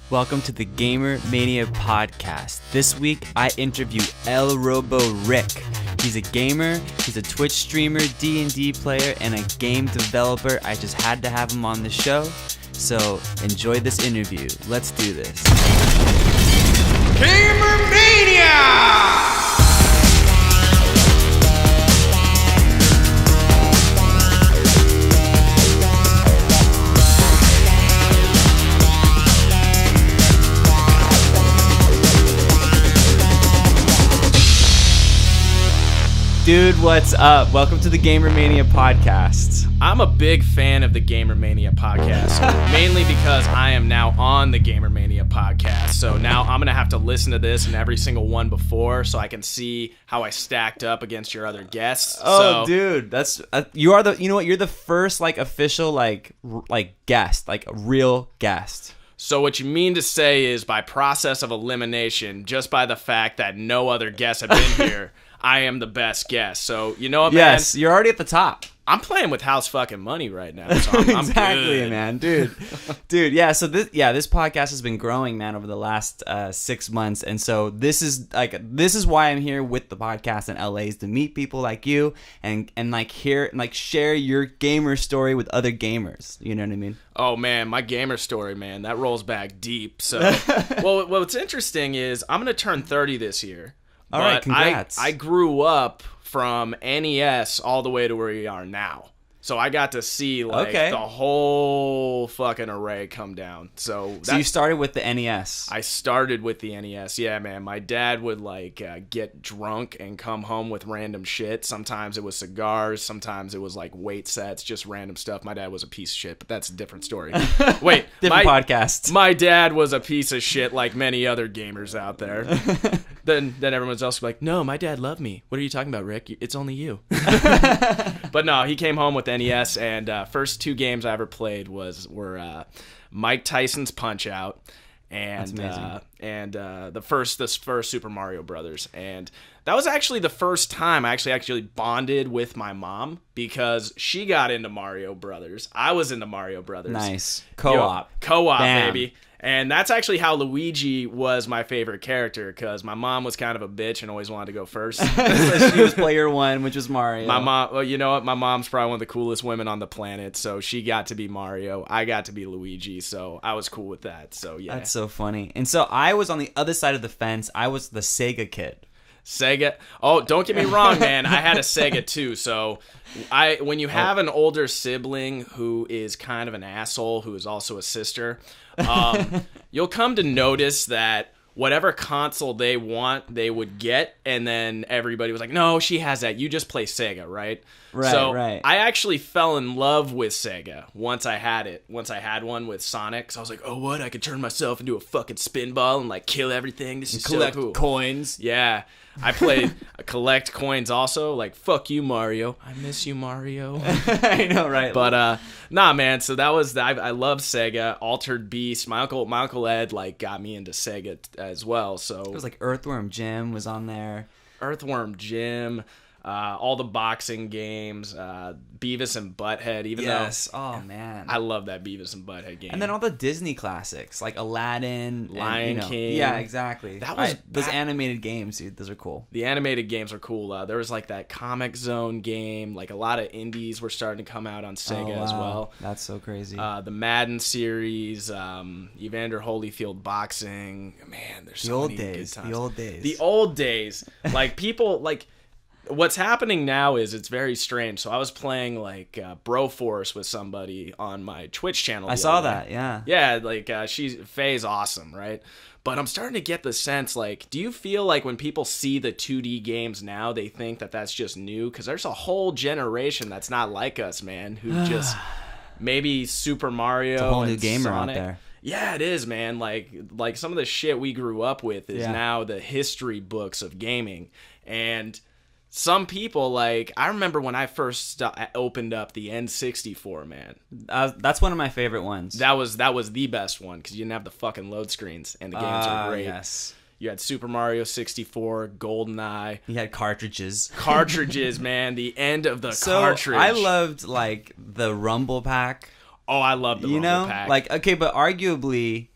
Welcome to the GamerMania podcast. This week, I interview ElRobo Rick. He's a gamer, he's a Twitch streamer, D&D player, and a game developer. I just had to have him on the show, so enjoy this interview. Let's do this. GamerMania! Dude, what's up? Welcome to the GamerMania podcast. I'm a big fan of the GamerMania podcast, mainly because I am now on the GamerMania podcast. So now I'm going to have to listen to this and every single one before so I can see how I stacked up against your other guests. Oh, dude, that's you are the you're the first official guest, a real guest. So what you mean to say is by process of elimination, just by the fact that no other guests have been here, I am the best guest. So, you know what, man? Yes, you're already at the top. I'm playing with house fucking money right now. So I'm exactly, good. Man. Dude, yeah, so this podcast has been growing, man, over the last 6 months. And so this is why I'm here with the podcast in LA, is to meet people like you and share your gamer story with other gamers. You know what I mean? Oh, man, my gamer story, man, that rolls back deep. So, well, what's interesting is I'm going to turn 30 this year. All right, congrats. I grew up from NES all the way to where we are now. So I got to see the whole fucking array come down. So you started with the NES. I started with the NES. Yeah, man. My dad would get drunk and come home with random shit. Sometimes it was cigars. Sometimes it was weight sets, just random stuff. My dad was a piece of shit, but that's a different story. Wait, different podcast. My dad was a piece of shit like many other gamers out there. Then everyone else was like, no, my dad loved me. What are you talking about, Rick? It's only you. But no, he came home with NES, and first two games I ever played were Mike Tyson's Punch-Out! And the first Super Mario Brothers. And that was actually the first time I actually bonded with my mom, because she got into Mario Brothers. I was into Mario Brothers. Nice. Co-op. Co-op, Bam. baby. And that's actually how Luigi was my favorite character, because my mom was kind of a bitch and always wanted to go first. So she was player one, which was Mario. My mom, well, you know what? My mom's probably one of the coolest women on the planet, so she got to be Mario. I got to be Luigi, so I was cool with that. So yeah, that's so funny. And so I was on the other side of the fence. I was the Sega kid. Sega. Oh, don't get me wrong, man. I had a Sega too. So when you have an older sibling who is kind of an asshole, who is also a sister, you'll come to notice that whatever console they want, they would get, and then everybody was like, no, she has that. You just play Sega, right? Right. I actually fell in love with Sega once I had it. Once I had one with Sonic. So I was like, oh, what? I could turn myself into a fucking spinball and kill everything. This is collect so cool. coins. Yeah. I collect coins also. Fuck you, Mario. I miss you, Mario. I know, right? But nah, man. So that was I love Sega. Altered Beast. My uncle Ed got me into Sega as well. So it was Earthworm Jim was on there. Earthworm Jim. All the boxing games, Beavis and Butthead. Oh man, I love that Beavis and Butthead game. And then all the Disney classics like Aladdin, Lion King. Yeah, exactly. That was those animated games, dude. Those are cool. The animated games are cool. There was that Comic Zone game. A lot of indies were starting to come out on Sega as well. That's so crazy. The Madden series, Evander Holyfield boxing. Man, there's so many good times. The old days. People what's happening now is it's very strange. So I was playing Broforce with somebody on my Twitch channel. I saw that, yeah. Yeah, Faye's awesome, right? But I'm starting to get the sense, do you feel when people see the 2D games now, they think that that's just new? Because there's a whole generation that's not like us, man, who just maybe Super Mario. It's a whole new and gamer Sonic. out there. Yeah, it is, man. Like some of the shit we grew up with is now the history books of gaming. And some people, I remember when I first opened up the N64, man. That's one of my favorite ones. That was the best one, because you didn't have the fucking load screens, and the games were great. Yes. You had Super Mario 64, GoldenEye. You had cartridges. Cartridges, man. The end of the cartridge. I loved, the Rumble Pack. Oh, I love the Rumble Pack. Okay, but arguably,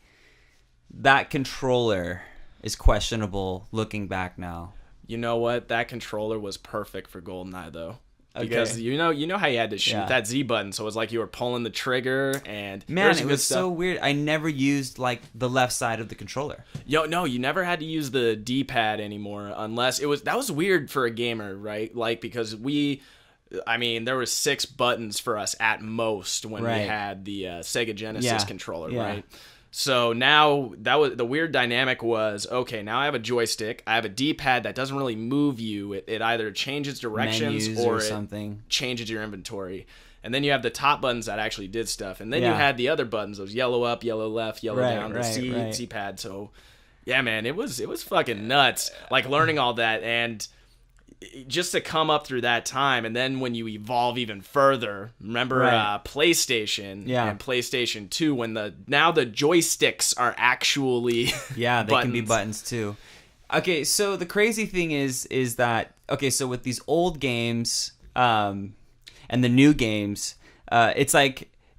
that controller is questionable looking back now. You know what? That controller was perfect for GoldenEye though. Because Okay. you know how you had to shoot Yeah. that Z button, so it was like you were pulling the trigger, and Man, it was so weird. I never used like the left side of the controller. No, you never had to use the D-pad anymore unless that was weird for a gamer, right? Like because there was 6 buttons for us at most when we had the Sega Genesis controller, right? So now the weird dynamic was, okay, now I have a joystick, I have a D-pad that doesn't really move you. It either changes directions Menus or something. It changes your inventory. And then you have the top buttons that actually did stuff. And then you had the other buttons, those yellow up, yellow left, yellow down, the C-pad. So yeah, man, it was fucking nuts. Like learning all that and just to come up through that time, and then when you evolve even further, remember PlayStation and PlayStation 2 when now the joysticks are actually they can be buttons too. Okay, so the crazy thing is that so with these old games and the new games,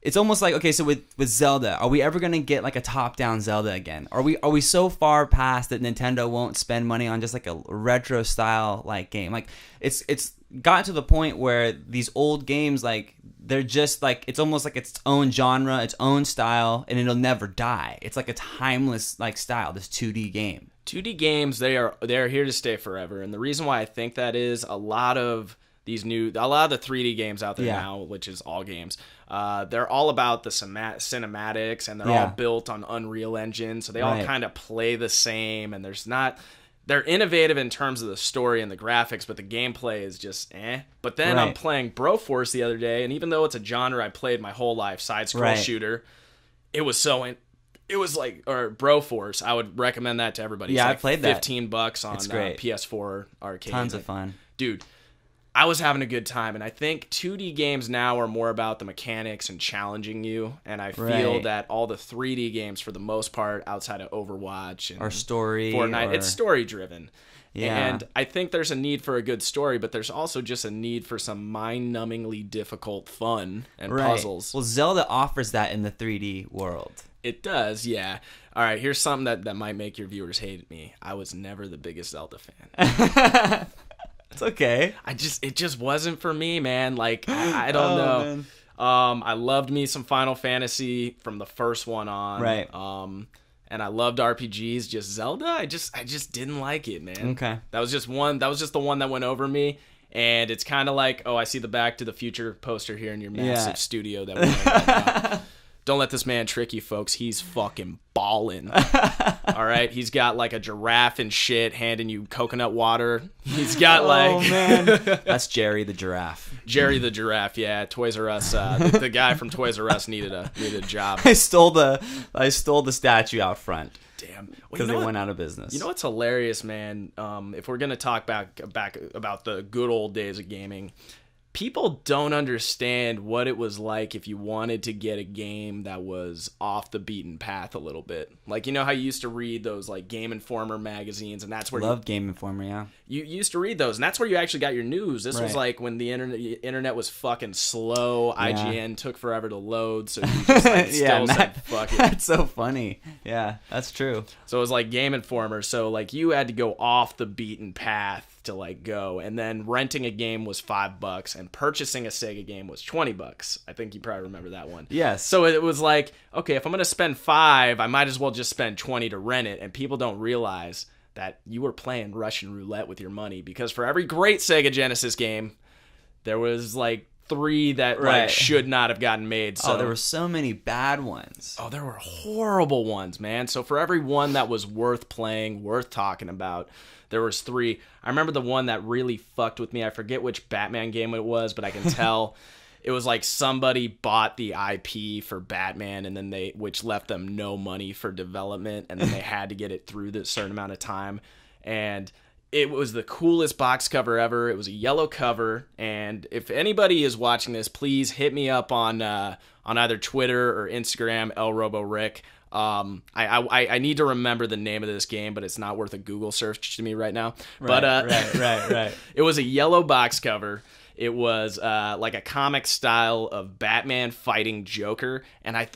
it's almost like, okay, so with Zelda, are we ever gonna get like a top-down Zelda again? Are we so far past that Nintendo won't spend money on just like a retro style like game? Like it's gotten to the point where these old games, like they're just like, it's almost like its own genre, its own style, and it'll never die. It's like a timeless like style, this 2D game. 2D games, they're here to stay forever, and the reason why I think that is a lot of the 3D games out there now, which is all games, they're all about the cinematics, and they're all built on Unreal Engine, so they all kind of play the same, and they're innovative in terms of the story and the graphics, but the gameplay is just But then I'm playing Broforce the other day, and even though it's a genre I played my whole life, side-scroll shooter, it was like, or Broforce, I would recommend that to everybody. Yeah, it's I played that. $15 on PS4 arcade. Tons of fun. Dude, I was having a good time, and I think 2D games now are more about the mechanics and challenging you, and I feel that all the 3D games, for the most part, outside of Overwatch and Fortnite, it's story-driven. Yeah. And I think there's a need for a good story, but there's also just a need for some mind-numbingly difficult fun and puzzles. Well, Zelda offers that in the 3D world. It does, yeah. All right, here's something that might make your viewers hate me. I was never the biggest Zelda fan. It's okay. It just wasn't for me, man. Like, I don't know. Man. I loved me some Final Fantasy from the first one on. Right. And I loved RPGs. Just Zelda, I just didn't like it, man. Okay. That was just the one that went over me. And it's kind of like, I see the Back to the Future poster here in your massive studio that we're in right now. Don't let this man trick you, folks. He's fucking ballin'. All right? He's got like a giraffe and shit handing you coconut water. He's got Oh, man. That's Jerry the giraffe. Jerry the giraffe, yeah. Toys R Us. The guy from Toys R Us needed a job. I stole the statue out front. Damn. Because they went out of business. You know what's hilarious, man? If we're going to talk back about the good old days of gaming, people don't understand what it was like if you wanted to get a game that was off the beaten path a little bit. Like, you know how you used to read those like Game Informer magazines, and that's where Game Informer, yeah. You used to read those, and that's where you actually got your news. This was like when the internet was fucking slow. Yeah. IGN took forever to load, so you just like, still said fuck it. That's so funny. Yeah, that's true. So it was like Game Informer. So like you had to go off the beaten path to like go, and then renting a game was $5 and purchasing a Sega game was $20. I think you probably remember that one. Yes. So it was like, okay, if I'm gonna spend $5, I might as well just spend $20 to rent it. And people don't realize that you were playing Russian roulette with your money, because for every great Sega Genesis game, there was like 3 that like should not have gotten made. So there were so many bad ones. Oh, there were horrible ones, man. So for every one that was worth playing, worth talking about, there was 3. I remember the one that really fucked with me. I forget which Batman game it was, but I can tell it was like somebody bought the IP for Batman, and then which left them no money for development, and then they had to get it through this certain amount of time. And it was the coolest box cover ever. It was a yellow cover, and if anybody is watching this, please hit me up on either Twitter or Instagram, ElRobo Rick. I need to remember the name of this game, but it's not worth a Google search to me right now. Right. It was a yellow box cover. It was like a comic style of Batman fighting Joker, and I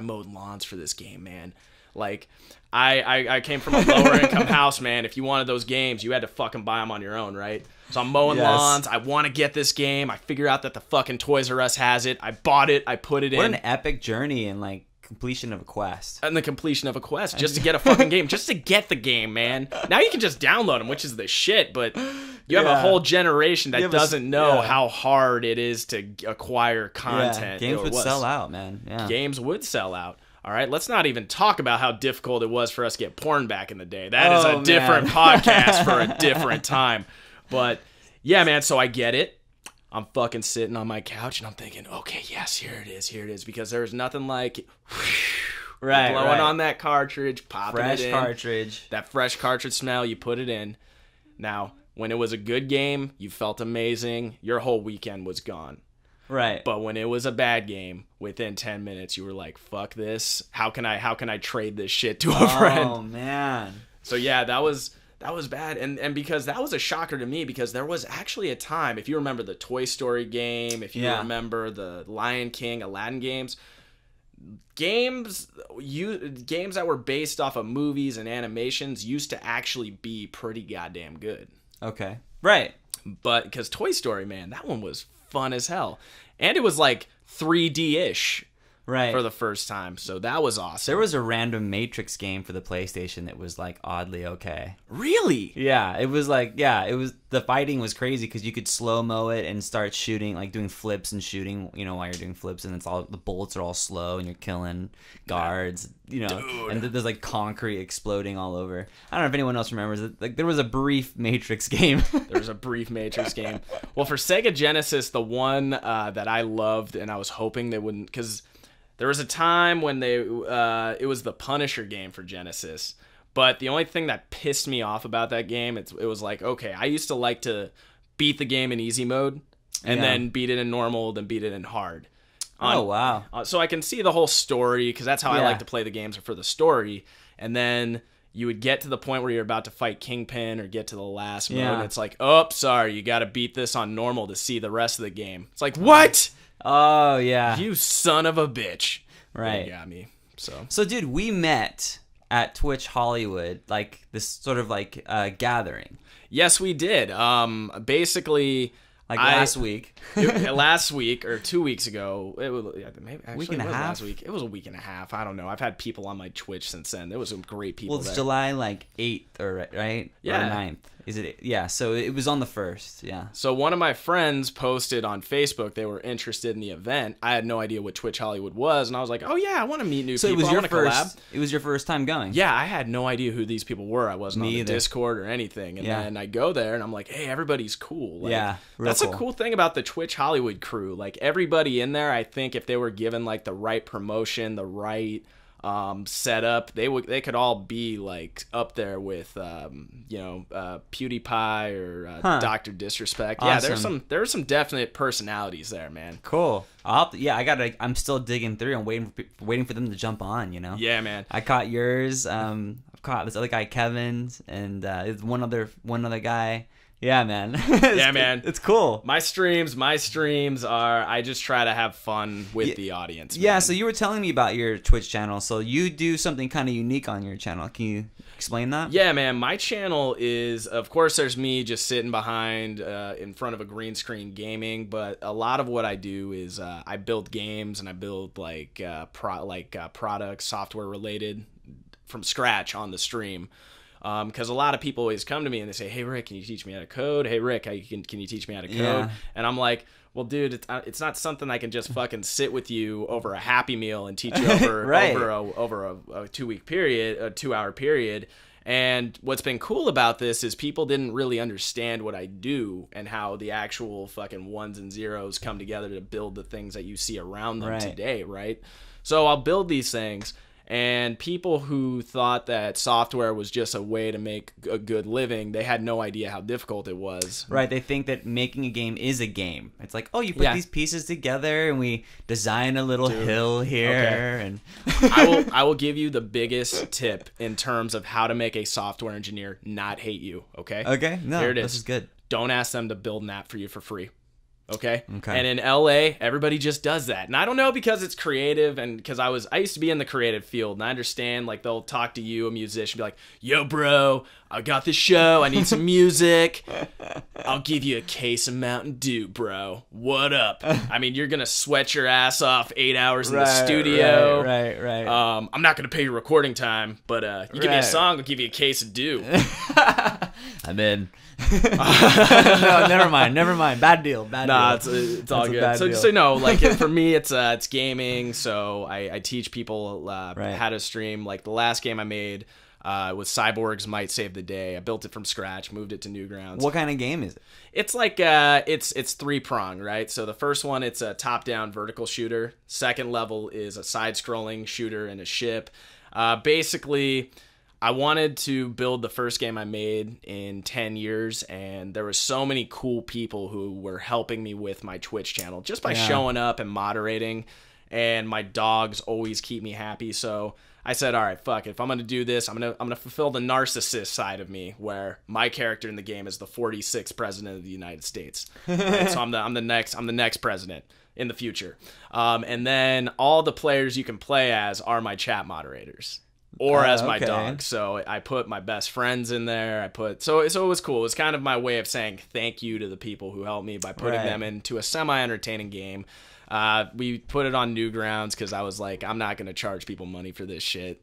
mowed lawns for this game, man. Like, I came from a lower income house, man. If you wanted those games, you had to fucking buy them on your own, right? So I'm mowing lawns. I want to get this game. I figure out that the fucking Toys R Us has it. I bought it. I put it in. What an epic journey and like completion of a quest. And the completion of a quest just to get a fucking game, just to get the game, man. Now you can just download them, which is the shit, but you have a whole generation that doesn't know how hard it is to acquire content. Games would sell out, man. Yeah. Games would sell out. All right, let's not even talk about how difficult it was for us to get porn back in the day. That is a different podcast for a different time. But yeah, man, so I get it. I'm fucking sitting on my couch and I'm thinking, okay, yes, here it is, because there's nothing like blowing on that cartridge, popping it in. Cartridge. That fresh cartridge smell, you put it in. Now, when it was a good game, you felt amazing. Your whole weekend was gone. Right. But when it was a bad game, within 10 minutes, you were like, fuck this. How can I trade this shit to a friend? Oh, man. So, yeah, that was bad. And because that was a shocker to me, because there was actually a time, if you remember the Toy Story game, if you remember the Lion King, Aladdin games that were based off of movies and animations used to actually be pretty goddamn good. Okay. Right. But because Toy Story, man, that one was fun as hell. And it was like 3D-ish for the first time. So that was awesome. There was a random Matrix game for the PlayStation that was like oddly okay. Really? Yeah, it was like, the fighting was crazy because you could slow-mo it and start shooting, like doing flips and shooting, while you're doing flips, and it's all, the bullets are all slow and you're killing guards, Dude. And there's like concrete exploding all over. I don't know if anyone else remembers it. Like, there was a brief Matrix game. There was a brief Matrix game. Well, for Sega Genesis, the one that I loved and I was hoping they wouldn't, because there was a time when it was the Punisher game for Genesis. But the only thing that pissed me off about that game, it was like, okay, I used to like to beat the game in easy mode and then beat it in normal, then beat it in hard. Oh, wow. So I can see the whole story, because that's how I like to play the games, for the story. And then you would get to the point where you're about to fight Kingpin or get to the last mode, and it's like, oh, sorry, you got to beat this on normal to see the rest of the game. It's like, what? Oh, yeah. You son of a bitch. Right. You got me. So, dude, we met at Twitch Hollywood, like this sort of like gathering. Yes, we did. Basically, like last week. Last week or 2 weeks ago. It was maybe actually week and a half. Last week. It was a week and a half. I don't know. I've had people on my Twitch since then. There was some great people. Well, it's there. July like 8th or right? Yeah. Or 9th. Is it? Yeah. So it was on the 1st. Yeah. So one of my friends posted on Facebook they were interested in the event. I had no idea what Twitch Hollywood was, and I was like, "Oh yeah, I want to meet new people. So it was your first. Collab." It was your first time going. Yeah, I had no idea who these people were. I wasn't on the Discord or anything. And then I go there and I'm like, "Hey, everybody's cool." Like, that's cool. a cool thing about the Twitch Hollywood crew. Like everybody in there, I think if they were given like the right promotion, the right setup, they could all be like up there with PewDiePie or Dr. Disrespect. Awesome. Yeah, there are some definite personalities there, man. Cool. I'm still digging through. I'm waiting for them to jump on. Yeah, man. I caught yours. I've caught this other guy, Kevin's, and one other guy. Yeah, man. Man. It's cool. My streams are, I just try to have fun with the audience. Man. Yeah, so you were telling me about your Twitch channel. So you do something kind of unique on your channel. Can you explain that? Yeah, man. My channel is, of course, there's me just sitting behind in front of a green screen gaming. But a lot of what I do is I build games and I build products, software related from scratch on the stream. Because a lot of people always come to me and they say, "Hey Rick, can you teach me how to code? Hey Rick, can you teach me how to code?" Yeah. And I'm like, "Well, dude, it's not something I can just fucking sit with you over a Happy Meal and teach you over a 2 week period, a 2 hour period." And what's been cool about this is people didn't really understand what I do and how the actual fucking ones and zeros come together to build the things that you see around them today, right? So I'll build these things. And people who thought that software was just a way to make a good living, they had no idea how difficult it was. Right, they think that making a game is a game. It's like, oh, you put these pieces together and we design a little hill here. And I will give you the biggest tip in terms of how to make a software engineer not hate you, okay? Okay, no, Here it is. This is good. Don't ask them to build an app for you for free. Okay. Okay. And in LA, everybody just does that. And I don't know, because it's creative, and because I used to be in the creative field, and I understand, like, they'll talk to you, a musician, be like, yo, bro, I got this show. I need some music. I'll give you a case of Mountain Dew, bro. What up? I mean, you're going to sweat your ass off 8 hours in the studio. Right. I'm not going to pay your recording time, but you give me a song, I'll give you a case of Dew. I'm in. No, never mind. Bad deal. Nah, it's all good. So no, like for me, it's gaming. So I teach people how to stream. Like the last game I made was Cyborgs Might Save the Day. I built it from scratch, moved it to Newgrounds. What kind of game is it? It's like it's three-pronged, right? So the first one, it's a top-down vertical shooter. Second level is a side-scrolling shooter in a ship. Basically, I wanted to build the first game I made in 10 years, and there were so many cool people who were helping me with my Twitch channel just by showing up and moderating, and my dogs always keep me happy. So I said, all right, fuck it. If I'm going to do this, I'm going to fulfill the narcissist side of me, where my character in the game is the 46th president of the United States. Right? So I'm the next president in the future. And then all the players you can play as are my chat moderators. Or as my dog. So I put my best friends in there. So it was cool. It was kind of my way of saying thank you to the people who helped me by putting them into a semi-entertaining game. We put it on Newgrounds because I was like, I'm not going to charge people money for this shit.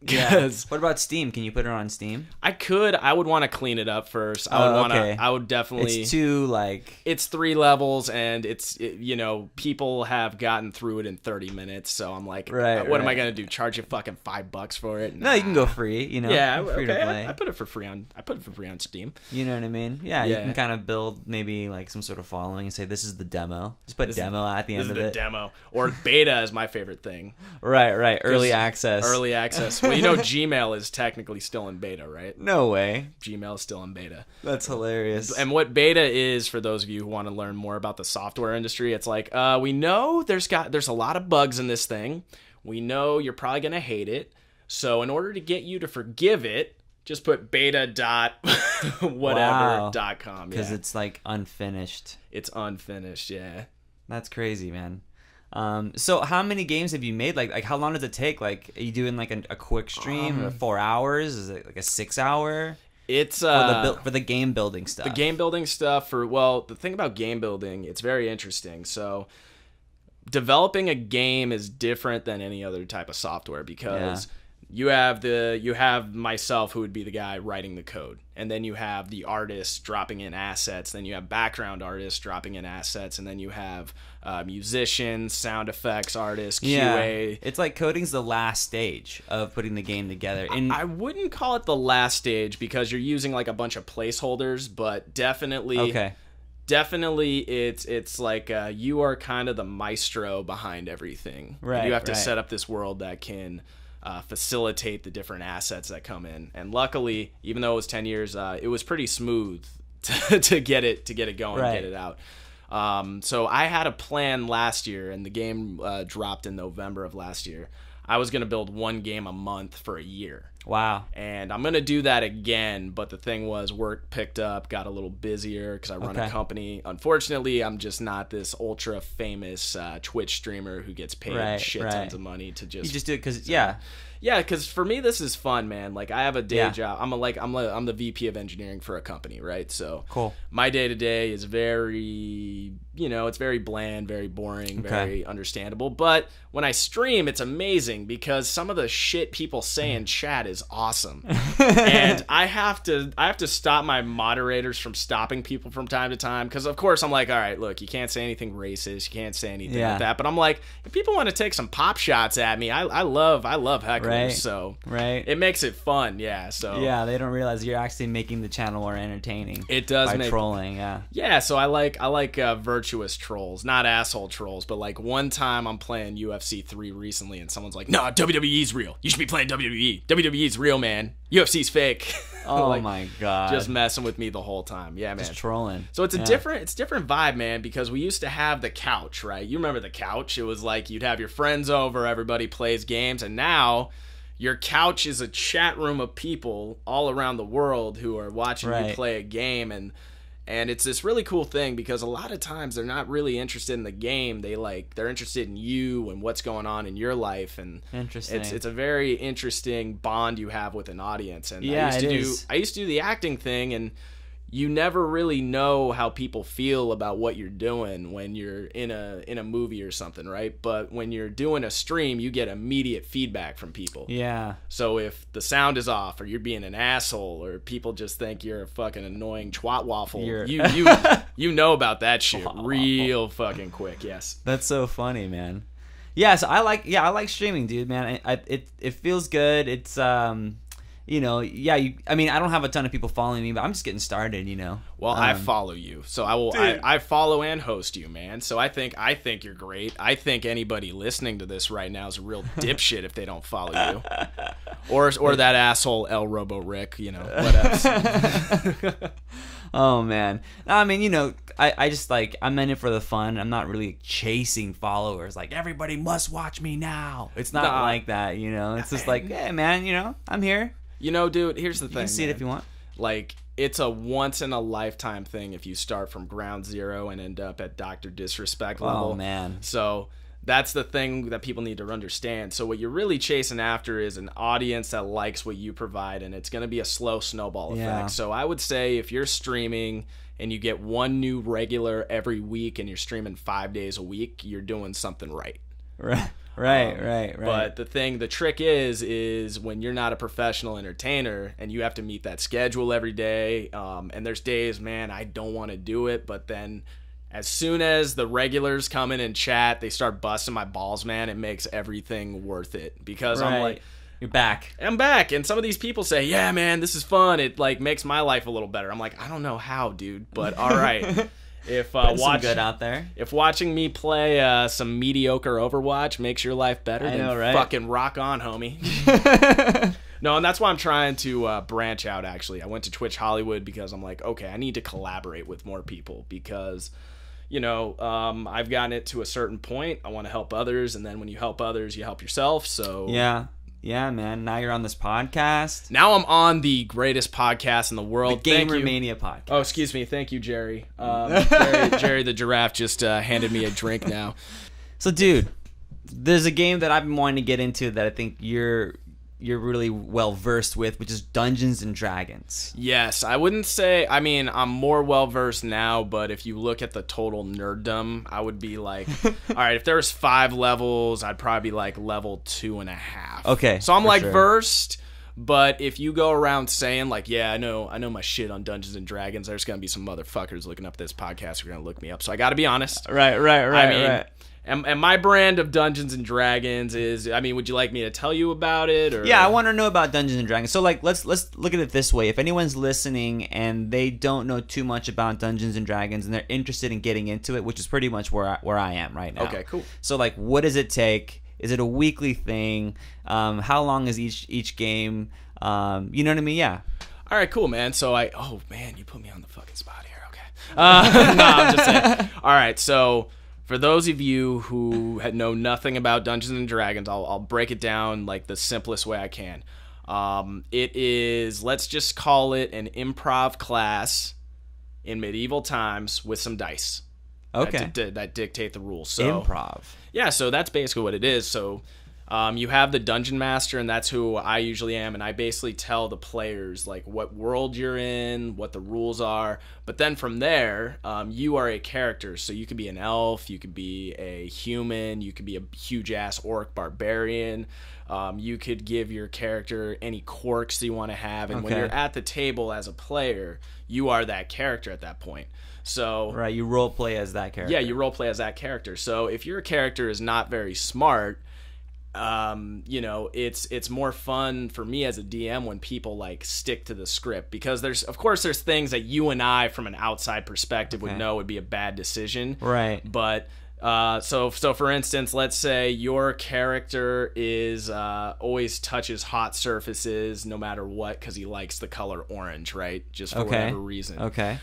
What about Steam? Can you put it on Steam? I could. I would want to clean it up first. I would definitely. It's too like. It's 3 levels, and people have gotten through it in 30 minutes. So I'm like, what am I going to do? Charge you fucking $5 for it? No, you can go free. Yeah, free to play. I put it for free on Steam. You know what I mean? Yeah, you can kind of build maybe like some sort of following and say this is the demo. Just put demo at the end of it. Or beta is my favorite thing. Right. Early access. Well, Gmail is technically still in beta, right? No way. Gmail is still in beta. That's hilarious. And what beta is, for those of you who want to learn more about the software industry, it's like, we know there's a lot of bugs in this thing. We know you're probably going to hate it. So in order to get you to forgive it, just put beta.whatever.com. Because it's like unfinished. It's unfinished, yeah. That's crazy, man. So how many games have you made? Like how long does it take? Like, are you doing like a quick stream? 4 hours? Is it like a 6 hour? It's for the game building stuff. The game building stuff the thing about game building, it's very interesting. So developing a game is different than any other type of software, because you have myself, who would be the guy writing the code, and then you have the artist dropping in assets, then you have background artists dropping in assets, and then you have musicians, sound effects artists, QA. It's like coding's the last stage of putting the game together. I wouldn't call it the last stage, because you're using like a bunch of placeholders, but definitely it's like you are kind of the maestro behind everything. Right. You have to set up this world that can facilitate the different assets that come in. And luckily, even though it was 10 years, it was pretty smooth to get it going, get it out. So I had a plan last year, and the game dropped in November of last year. I was going to build one game a month for a year. Wow. And I'm going to do that again, but the thing was, work picked up, got a little busier because I run a company. Unfortunately, I'm just not this ultra famous Twitch streamer who gets paid tons of money to just... You just do it because, Yeah, because for me, this is fun, man. Like, I have a day job. I'm the VP of engineering for a company, right? So cool. My day-to-day is very, it's very bland, very boring, very understandable. But when I stream, it's amazing, because some of the shit people say in chat is awesome. And I have to stop my moderators from stopping people from time to time, because, of course, I'm like, all right, look, you can't say anything racist. You can't say anything like that. But I'm like, if people want to take some pop shots at me, I love hecklers. So it makes it fun, So they don't realize you're actually making the channel more entertaining. It does by trolling, So I like virtuous trolls, not asshole trolls. But like one time I'm playing UFC 3 recently, and someone's like, "No, WWE's real. You should be playing WWE. WWE's real, man. UFC's fake." Oh my god! Just messing with me the whole time, man. Just trolling. So it's a different vibe, man. Because we used to have the couch, right? You remember the couch? It was like you'd have your friends over, everybody plays games, and now your couch is a chat room of people all around the world who are watching you play a game. And And it's this really cool thing because a lot of times they're not really interested in the game. They're interested in you and what's going on in your life. And Interesting. it's a very interesting bond you have with an audience. And Yeah, I used to do the acting thing, and you never really know how people feel about what you're doing when you're in a movie or something, right? But when you're doing a stream, you get immediate feedback from people. Yeah. So if the sound is off, or you're being an asshole, or people just think you're a fucking annoying twat waffle, you know about that shit real fucking quick. Yes. That's so funny, man. Yeah, so I like streaming, dude, man. It feels good. It's I don't have a ton of people following me, but I'm just getting started, you know. Well, I follow you, so I follow and host you, man. So I think you're great. I think anybody listening to this right now is a real dipshit if they don't follow you, or that asshole ElRobo Rick, you know, what else? Oh man, I mean, you know, I just I'm in it for the fun. I'm not really chasing followers. Like everybody must watch me now. It's not like that, you know. It's just like, hey man, you know, I'm here. You know, dude, here's the thing. You can see it if you want. Like, it's a once-in-a-lifetime thing if you start from ground zero and end up at Dr. Disrespect level. Oh, man. So that's the thing that people need to understand. So what you're really chasing after is an audience that likes what you provide, and it's going to be a slow snowball effect. So I would say if you're streaming and you get one new regular every week and you're streaming 5 days a week, you're doing something right. Right. But the trick is when you're not a professional entertainer and you have to meet that schedule every day, and there's days, man, I don't want to do it, but then as soon as the regulars come in and chat, they start busting my balls, man. It makes everything worth it because I'm like, you're back. I'm back, and some of these people say, yeah, man, this is fun. It makes my life a little better. I'm like, I don't know how, dude, but all right. If some good out there. If watching me play some mediocre Overwatch makes your life better, then fucking rock on, homie. No, and that's why I'm trying to branch out, actually. I went to Twitch Hollywood because I'm like, okay, I need to collaborate with more people because, you know, I've gotten it to a certain point. I want to help others, and then when you help others, you help yourself. So Yeah, man. Now you're on this podcast. Now I'm on the greatest podcast in the world. The GamerMania podcast. Oh, excuse me. Thank you, Jerry. Jerry the giraffe just handed me a drink now. So, dude, there's a game that I've been wanting to get into that I think you're really well versed with, which is Dungeons and Dragons. Yes, I wouldn't say. I mean, I'm more well versed now, but if you look at the total nerddom, I would be like, all right, if there's 5 levels, I'd probably be like level 2.5. Okay, so I'm versed. But if you go around saying like, yeah, I know my shit on Dungeons and Dragons, there's gonna be some motherfuckers looking up this podcast who are gonna look me up. So I got to be honest. Right. I mean, And my brand of Dungeons and Dragons is, I mean, would you like me to tell you about it? Or? Yeah, I want to know about Dungeons and Dragons. So, like, let's look at it this way. If anyone's listening and they don't know too much about Dungeons and Dragons and they're interested in getting into it, which is pretty much where I am right now. Okay, cool. So, like, what does it take? Is it a weekly thing? How long is each game? You know what I mean? Yeah. All right, cool, man. So oh man, you put me on the fucking spot here. Okay. No, I'm just saying. All right, so. For those of you who know nothing about Dungeons and Dragons, I'll break it down like the simplest way I can. It is, let's just call it an improv class in medieval times with some dice. Okay. That dictate the rules. So, improv. Yeah, so that's basically what it is. So you have the Dungeon Master, and that's who I usually am, and I basically tell the players like what world you're in, what the rules are, but then from there, you are a character, so you could be an elf, you could be a human, you could be a huge-ass orc barbarian, you could give your character any quirks you want to have, and when you're at the table as a player, you are that character at that point. So right, you role play as that character. Yeah, you role play as that character. So if your character is not very smart, you know, it's more fun for me as a DM when people like stick to the script, because there's things that you and I from an outside perspective would know would be a bad decision. Right. But so for instance, let's say your character is always touches hot surfaces no matter what because he likes the color orange, right? Just for whatever reason. Okay.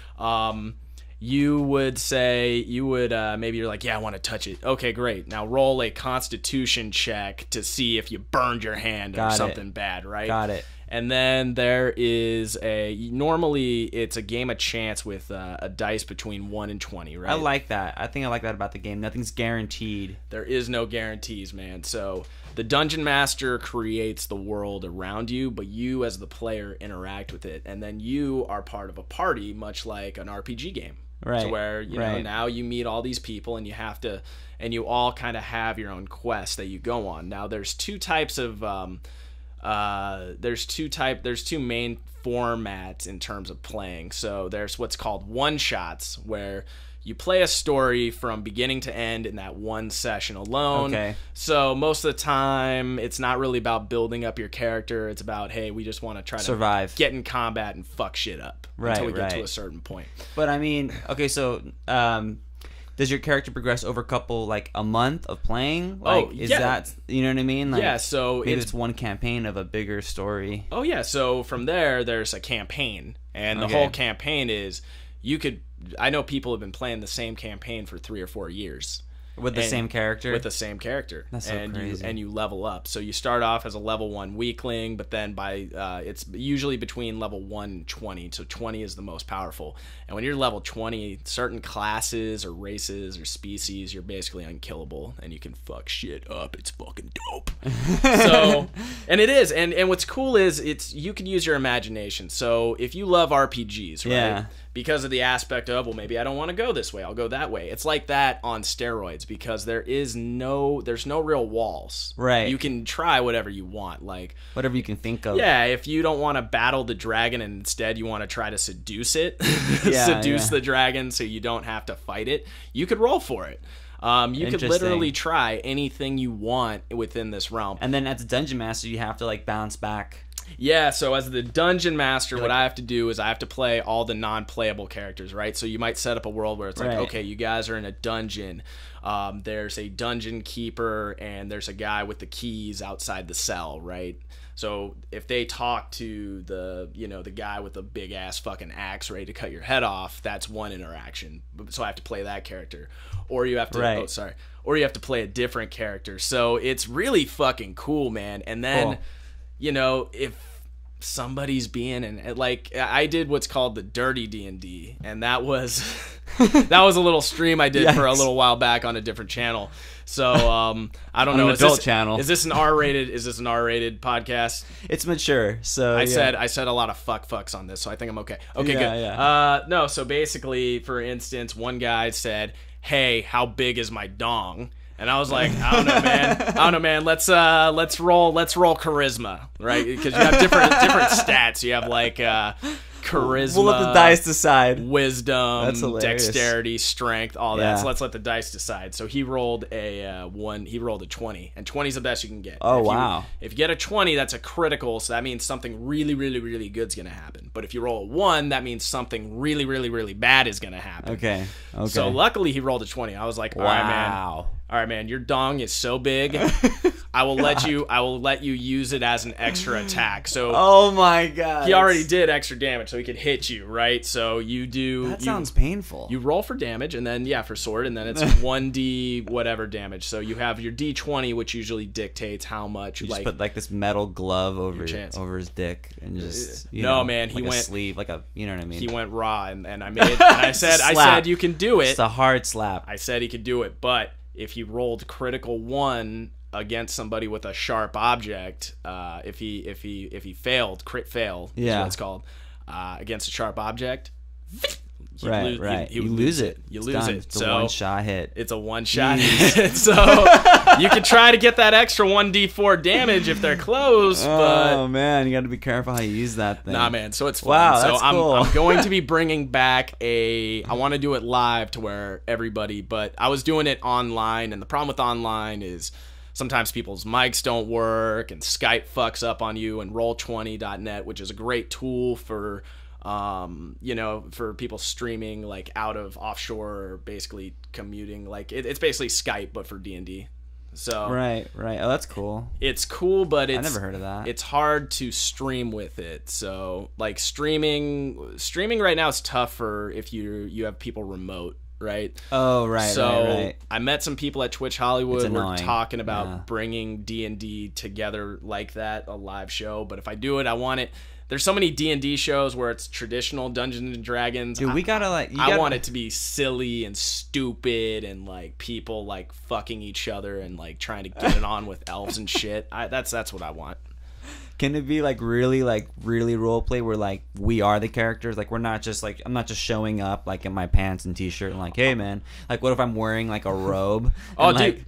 You would maybe you're like, yeah, I want to touch it. Okay, great. Now roll a Constitution check to see if you burned your hand or something bad, right? Got it. And then there is normally it's a game of chance with a dice between 1 and 20, right? I like that. I think I like that about the game. Nothing's guaranteed. There is no guarantees, man. So the Dungeon Master creates the world around you, but you as the player interact with it. And then you are part of a party, much like an RPG game. Right. To where, you know, now you meet all these people and you all kind of have your own quest that you go on. Now there's two types of there's two main formats in terms of playing. So there's what's called one shots, where you play a story from beginning to end in that one session alone. Okay. So most of the time, it's not really about building up your character. It's about, hey, we just want to try to survive, get in combat, and fuck shit up until we get to a certain point. But I mean, okay, so does your character progress over a month of playing? Like, is that, you know what I mean? Like, yeah, so maybe it's one campaign of a bigger story. Oh, yeah, so from there's a campaign, and the whole campaign is, I know people have been playing the same campaign for 3 or 4 years. With the same character? With the same character. That's so crazy. And you level up. So you start off as a level 1 weakling, but then it's usually between level 1 and 20. So 20 is the most powerful. And when you're level 20, certain classes or races or species, you're basically unkillable, and you can fuck shit up. It's fucking dope. So, and it is. And what's cool is you can use your imagination. So if you love RPGs, right? Yeah. Because of the aspect of, well, maybe I don't want to go this way, I'll go that way. It's like that on steroids, because there's no real walls. Right. You can try whatever you want, like whatever you can think of. Yeah, if you don't want to battle the dragon and instead you want to try to seduce it, the dragon so you don't have to fight it, you could roll for it. You could literally try anything you want within this realm. And then as a Dungeon Master, you have to bounce back. Yeah, so as the Dungeon Master, what I have to do is I have to play all the non-playable characters, right? So you might set up a world where it's like, okay, you guys are in a dungeon. There's a dungeon keeper, and there's a guy with the keys outside the cell, right? So if they talk to the guy with the big ass fucking axe ready to cut your head off, that's one interaction. So I have to play that character, or you have to or you have to play a different character. So it's really fucking cool, man. And then. Cool. You know, if somebody's being I did what's called the dirty D&D, and that was a little stream I did for a little while back on a different channel. So I don't know. An adult channel. Is this an R-rated? Is this an R-rated podcast? It's mature. So I said a lot of fucks on this, so I think I'm okay. Okay, good. Yeah. No, so basically, for instance, one guy said, "Hey, how big is my dong?" And I was like, I don't know, man. Let's roll charisma, right? Because you have different stats. You have charisma. We'll let the dice decide. Wisdom, dexterity, strength, all that. So let's let the dice decide. So he rolled a 20, and 20 is the best you can get. Oh, wow. If you get a 20, that's a critical, so that means something really, really, really good's gonna happen. But if you roll a 1, that means something really, really, really bad is gonna happen. Okay. So luckily he rolled a 20. I was like, all right, man, your dong is so big. I will let you use it as an extra attack. So oh my god, he already did extra damage, so he could hit you, right? So you do. That sounds painful. You roll for damage, and then for sword, and then it's 1d whatever damage. So you have your d20, which usually dictates how much. You just put this metal glove over his dick, and just he went sleeve, you know what I mean. He went raw, and I made it. And I said you can do it. It's a hard slap. I said he could do it, but if he rolled critical 1 against somebody with a sharp object, if he failed, crit fail is what it's called, against a sharp object, you lose it. You lose it. It's a one-shot hit. It's a one-shot hit. So you can try to get that extra 1d4 damage if they're close. Oh man, you got to be careful how you use that thing. Nah, man. So it's fun. Wow, so that's cool. I'm going to be bringing back I want to do it live to where everybody, but I was doing it online, and the problem with online is sometimes people's mics don't work, and Skype fucks up on you, and Roll20.net, which is a great tool for for people streaming out of offshore, or basically commuting. It's basically Skype but for D&D. So right. Oh, that's cool. It's cool, but I never heard of that. It's hard to stream with it. So streaming right now is tough for if you have people remote. right? Oh, right, so right. I met some people at Twitch Hollywood who were talking about Yeah. bringing D&D together like that, a live show. But if I do it, I want it. There's so many D&D shows where it's traditional Dungeons and Dragons. Dude, we gotta I want it to be silly and stupid and like people like fucking each other and like trying to get it on with elves and shit. That's what I want. Can it be like really role play where like we are the characters? Like we're not just like I'm not just showing up like in my pants and t-shirt and like, hey man, like what if I'm wearing like a robe? Oh, and, dude,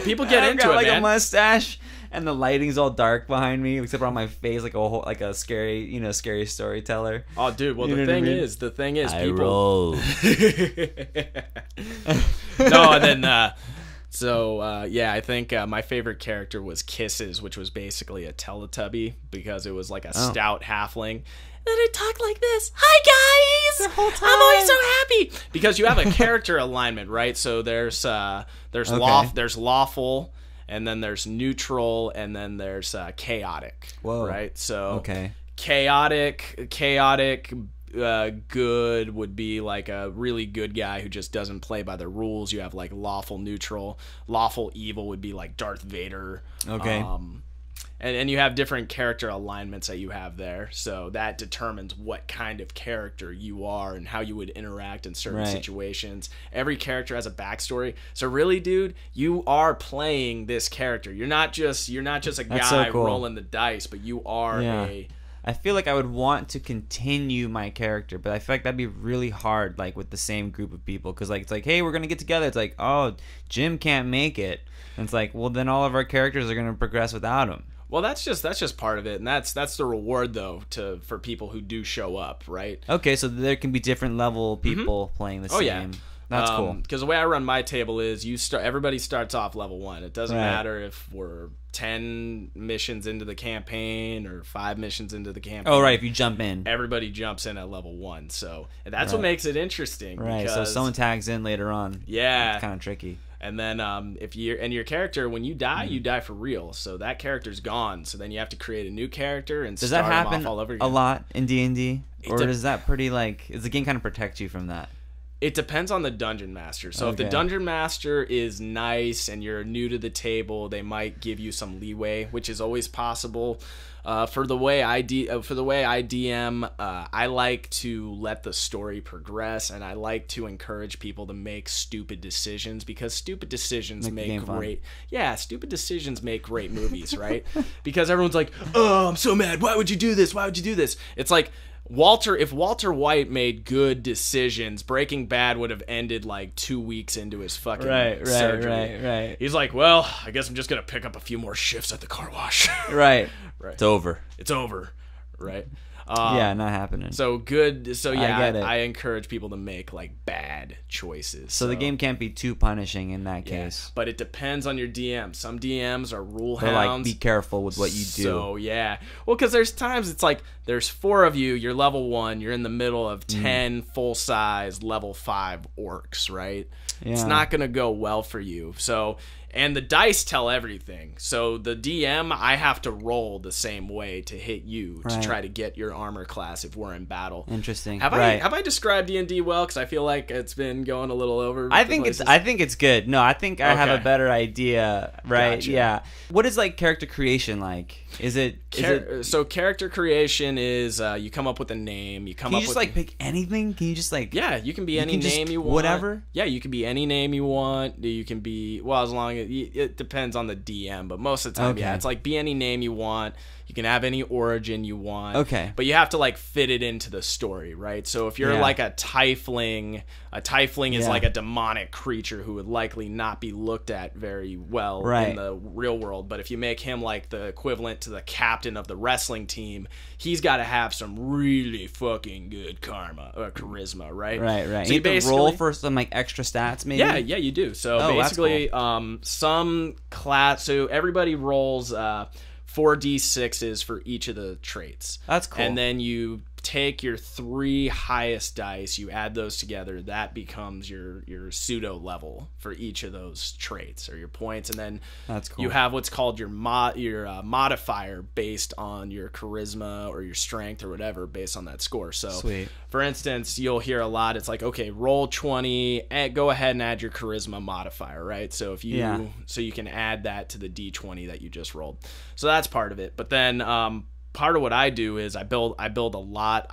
people get into got, it, like man. A mustache and the lighting's all dark behind me except for on my face like a scary scary storyteller. Oh, dude. Well, the thing is, I people. roll. No, and then. Yeah, I think my favorite character was Kisses, which was basically a Teletubby because it was like a stout halfling. And it talked like this. Hi, guys! The whole time. I'm always so happy! Because you have a character alignment, right? So there's lawful, and then there's neutral, and then there's chaotic. Whoa. Right? So okay. Chaotic good would be like a really good guy who just doesn't play by the rules. You have like lawful neutral. Lawful evil would be like Darth Vader. Okay. And you have different character alignments that you have there, so that determines what kind of character you are and how you would interact in certain situations. Every character has a backstory, so really, dude, you are playing this character. You're not just a guy rolling the dice, but you are I feel like I would want to continue my character, but I feel like that'd be really hard, like with the same group of people, because like it's like, hey, we're gonna get together. It's like, oh, Jim can't make it, and it's like, well, then all of our characters are gonna progress without him. Well, that's just part of it, and that's the reward though for people who do show up, right? Okay, so there can be different level people playing the same. Yeah. That's cool. Because the way I run my table is everybody starts off level 1. It doesn't matter if we're 10 missions into the campaign or 5 missions into the campaign. Oh, right, if you jump in. Everybody jumps in at level 1. So that's what makes it interesting. Right, because, so someone tags in later on. Yeah. It's kind of tricky. And then if your character, when you die, you die for real. So that character's gone. So then you have to create a new character and start them off all over again. Does that happen a lot in D&D? Or does that does the game kind of protect you from that? It depends on the dungeon master. So if the dungeon master is nice and you're new to the table, they might give you some leeway, which is always possible. For the way I DM, I like to let the story progress, and I like to encourage people to make stupid decisions because stupid decisions make great. Yeah, stupid decisions make great movies, right? Because everyone's like, "Oh, I'm so mad. Why would you do this? Why would you do this?" It's like if Walter White made good decisions, Breaking Bad would have ended like 2 weeks into his fucking surgery. Right. He's like, well, I guess I'm just gonna pick up a few more shifts at the car wash. Right. It's over. Right. Yeah, not happening. So good. So yeah, I get it. I encourage people to make like bad choices. So the game can't be too punishing in that case. But it depends on your DM. Some DMs are rule hounds. Like, be careful with what you do. So yeah, well, because there's times it's like there's 4 of you. You're level 1. You're in the middle of 10 full size level 5 orcs, right? Yeah. It's not gonna go well for you. So. And the dice tell everything. So the DM, I have to roll the same way to hit you to try to get your armor class if we're in battle. Interesting. Have I described D&D well? Because I feel like it's been going a little over. I think it's good. No, I think I have a better idea. Right? Gotcha. Yeah. What is like character creation like? So character creation is you come up with a name. Can you just like pick anything? Can you just like you can be any name you want. Whatever. Yeah, you can be any name you want. You can be as long as it depends on the DM, but most of the time, it's like be any name you want. You can have any origin you want. Okay. But you have to like fit it into the story, right? So if you're like a tiefling is like a demonic creature who would likely not be looked at very well in the real world. But if you make him like the equivalent to the captain of the wrestling team, he's got to have some really fucking good charisma, right? Right. So you basically roll for some like extra stats, maybe. Yeah, you do. So basically, cool. Some class. So everybody rolls 4d6s for each of the traits. That's cool. And then you take your 3 highest dice, you add those together, that becomes your pseudo level for each of those traits or your points, and then That's cool. you have what's called your modifier based on your charisma or your strength or whatever based on that score. So Sweet. for instance, you'll hear a lot, it's like, okay, roll 20, go ahead and add your charisma modifier, right? So if you so you can add that to the d20 that you just rolled. So that's part of it. But then part of what I do is I build a lot.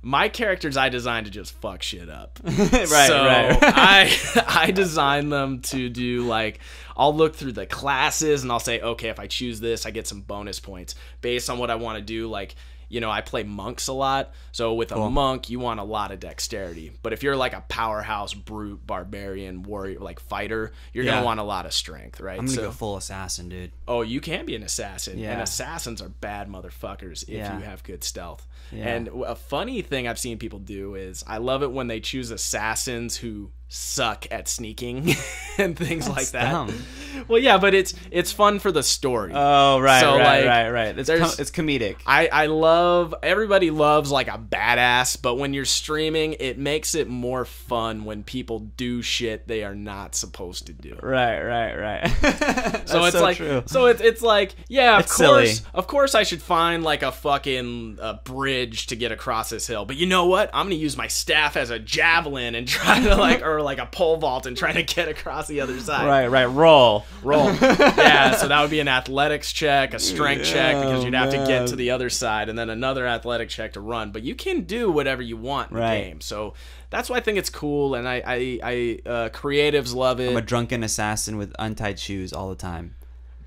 My characters I design to just fuck shit up. Right. I design them to do, like, I'll look through the classes and I'll say, okay, if I choose this, I get some bonus points based on what I want to do. Like, you know, I play monks a lot. So with a monk, you want a lot of dexterity. But if you're like a powerhouse, brute, barbarian, warrior, like fighter, you're going to want a lot of strength, right? I'm going to go full assassin, dude. Oh, you can be an assassin. Yeah. And assassins are bad motherfuckers if you have good stealth. Yeah. And a funny thing I've seen people do is I love it when they choose assassins who suck at sneaking and things like that. Dumb. Well, yeah, but it's fun for the story. Oh, right, So, right. there's- It's comedic. I love, everybody loves like a badass, but when you're streaming, it makes it more fun when people do shit they are not supposed to do. Right. So it's like, true. so it's like, yeah, It's silly. of course I should find like a fucking bridge to get across this hill, but you know what? I'm gonna use my staff as a javelin and try to or like a pole vault and try to get across the other side. Right. Roll. Yeah, so that would be an athletics check, a strength check, because you'd have to get to the other side, and then another athletic check to run. But you can do whatever you want in the game. So that's why I think it's cool, and I creatives love it. I'm a drunken assassin with untied shoes all the time.